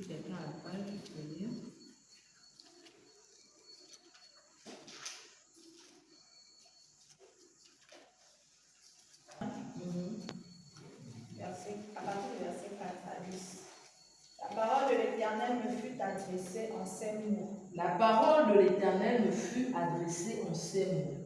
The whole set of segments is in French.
Si quelqu'un a la page, je peux lire. À partir du verset 4 à 10. La parole de l'Éternel me fut adressée en ces mots. La parole de l'Éternel me fut adressée en ces mots.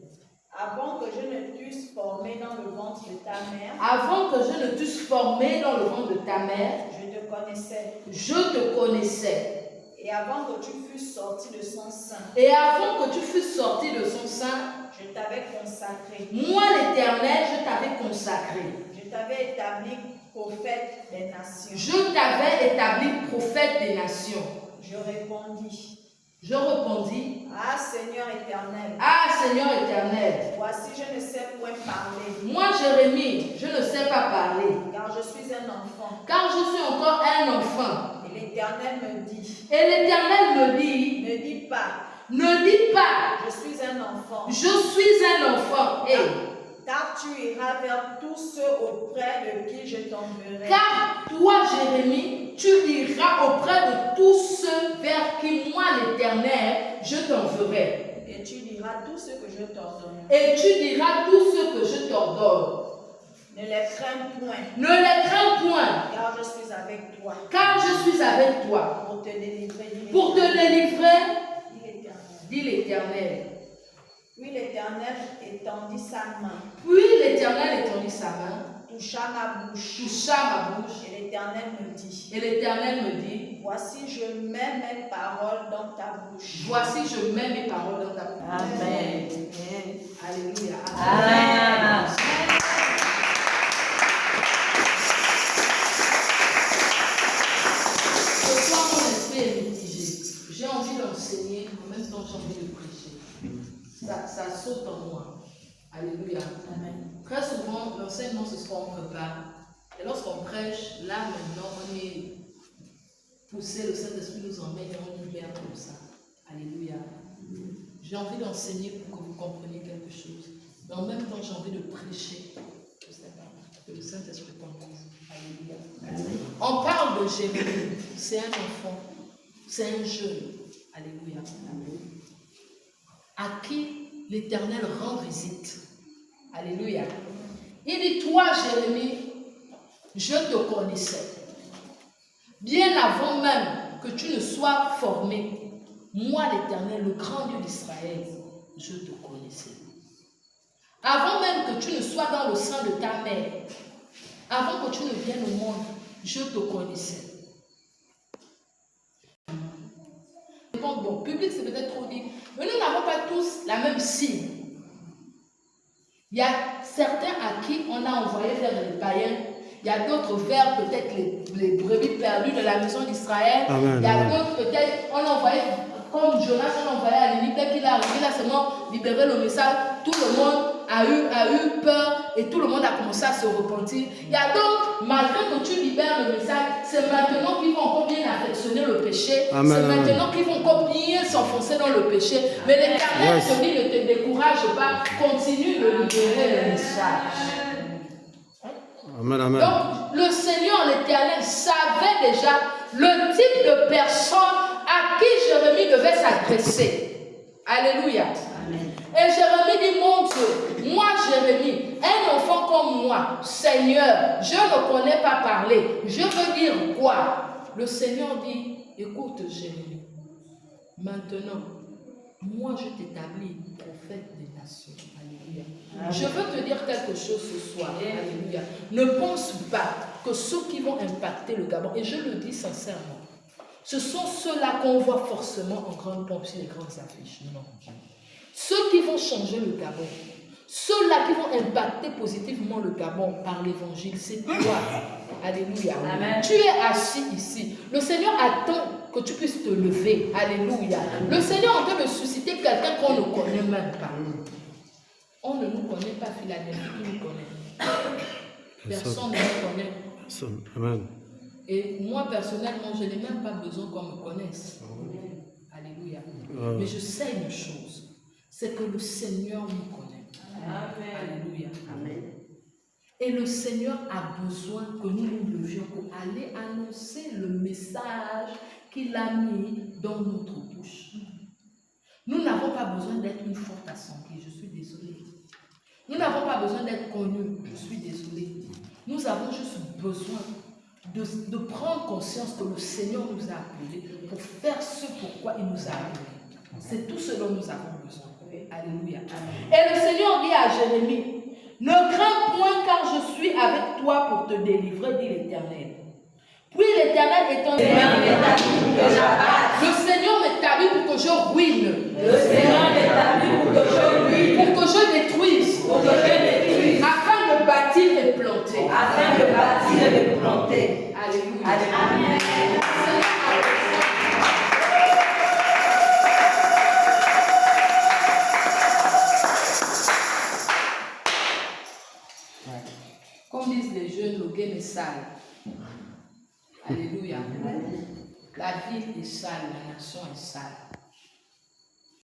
Avant que je ne t'eusse formé dans le ventre de ta mère, Avant que je ne t'eusse formé dans le ventre de ta mère, je te connaissais. Je te connaissais. Et avant que tu fusses sorti de son sein, Et avant que tu fusses sorti de son sein, je t'avais consacré. moi l'Éternel, je t'avais consacré. Je t'avais établi prophète des nations. Je t'avais établi prophète des nations. Je répondis. Je répondis. Ah Seigneur éternel. Ah Seigneur éternel. Voici, je ne sais point parler. Moi Jérémie, je ne sais pas parler. Car je suis un enfant. Car je suis encore un enfant. Et l'Éternel me dit. Et l'Éternel me dit. Ne dis pas. Ne dis pas. Je suis un enfant. Je suis un enfant. Car tu iras vers tous ceux auprès de qui je t'enverrai. Car toi, Jérémie, tu iras auprès de tous ceux vers qui moi, l'Éternel, je t'enverrai. Et tu diras tout ce que je t'ordonne. Et tu diras tout ce que je t'ordonne. Ne les crains point. Ne les crains point. Car je suis avec toi. Car je suis avec toi. Pour te délivrer. Pour te délivrer, dit l'Éternel. dit l'Éternel. Puis l'Éternel étendit sa main. Puis l'Éternel étendit sa main. Toucha ma bouche. Toucha ma bouche. Et l'Éternel me dit. Et l'Éternel me dit. Voici, je mets mes paroles dans ta bouche. Voici, je mets mes paroles dans ta bouche. Amen. Alléluia. Amen. Ce soir, mon esprit est mitigé. J'ai envie d'enseigner, en même temps, j'ai envie de prêcher. Ça saute en moi. Alléluia. Amen. Très souvent, l'enseignement, c'est ce qu'on prépare. Et lorsqu'on prêche, là maintenant, on est poussé, le Saint-Esprit nous emmène et on libère comme ça. Alléluia. J'ai envie d'enseigner pour que vous compreniez quelque chose. Mais en même temps, j'ai envie de prêcher. Je sais pas, que le Saint-Esprit conduise. Alléluia. Amen. On parle de Jérémie. C'est un enfant. C'est un jeune. Alléluia. Amen. À qui l'Éternel rend visite. Alléluia. Il dit, toi, Jérémie, je te connaissais. Bien avant même que tu ne sois formé, moi, l'Éternel, le grand Dieu d'Israël, je te connaissais. Avant même que tu ne sois dans le sein de ta mère, avant que tu ne viennes au monde, je te connaissais. Bon, public, c'est peut-être trop dit, mais nous n'avons pas tous la même cible. Il y a certains à qui on a envoyé vers les païens. Il y a d'autres vers peut-être les brebis perdues de la maison d'Israël. Il y a d'autres peut-être, on a envoyé, comme Jonas, on a envoyé à Ninive, dès qu'il est arrivé, il a seulement libéré le message. Tout le monde a eu peur et tout le monde a commencé à se repentir. Il y a d'autres, malgré que tu libères le message, c'est maintenant qu'ils vont encore bien affectionner le péché. C'est maintenant qu'ils vont encore bien s'enfoncer dans le péché. Mais l'Éternel te dit, ne te décourage pas, continue de libérer le message. Amen, amen. Donc, le Seigneur, l'Éternel, savait déjà le type de personne à qui Jérémie devait s'adresser. Alléluia. Amen. Et Jérémie dit, mon Dieu, moi Jérémie, un enfant comme moi, Seigneur, je ne connais pas parler. Je veux dire quoi? Le Seigneur dit, écoute Jérémie, maintenant, moi je t'établis prophète des nations. Alléluia. Amen. Je veux te dire quelque chose ce soir. Alléluia. Ne pense pas que ceux qui vont impacter le Gabon, et je le dis sincèrement, ce sont ceux-là qu'on voit forcément en grande pompe sur les grandes affiches. Non. Ceux qui vont changer le Gabon, ceux-là qui vont impacter positivement le Gabon par l'évangile, c'est toi. Alléluia. Amen. Tu es assis ici. Le Seigneur attend que tu puisses te lever. Alléluia. Le Seigneur est en train de susciter quelqu'un qu'on ne connaît même pas. On ne nous connaît pas, Philadelphie, qui nous connaît. Personne ne nous connaît. Amen. Et moi, personnellement, je n'ai même pas besoin qu'on me connaisse. Alléluia. Mais je sais une chose, c'est que le Seigneur nous connaît. Amen. Alléluia. Amen. Et le Seigneur a besoin que nous nous levions pour aller annoncer le message message qu'il a mis dans notre bouche. Nous n'avons pas besoin d'être une forte assemblée, je suis désolée. Nous n'avons pas besoin d'être connus, je suis désolée. Nous avons juste besoin de prendre conscience que le Seigneur nous a appelés pour faire ce pourquoi il nous a appelés. C'est tout ce dont nous avons besoin. Alléluia. Et le Seigneur dit à Jérémie, ne crains point car je suis avec toi pour te délivrer, dit l'Éternel. Puis l'Éternel étant le Seigneur m'établit pour que je ruine. Le Seigneur m'établit pour que je ruine. Pour que je détruise. Pour que je détruise. Afin de bâtir et planter. Afin de bâtir et de planter. Alléluia. Amen. Comme disent les jeunes, le game est sale. Alléluia. La ville est sale, la nation est sale.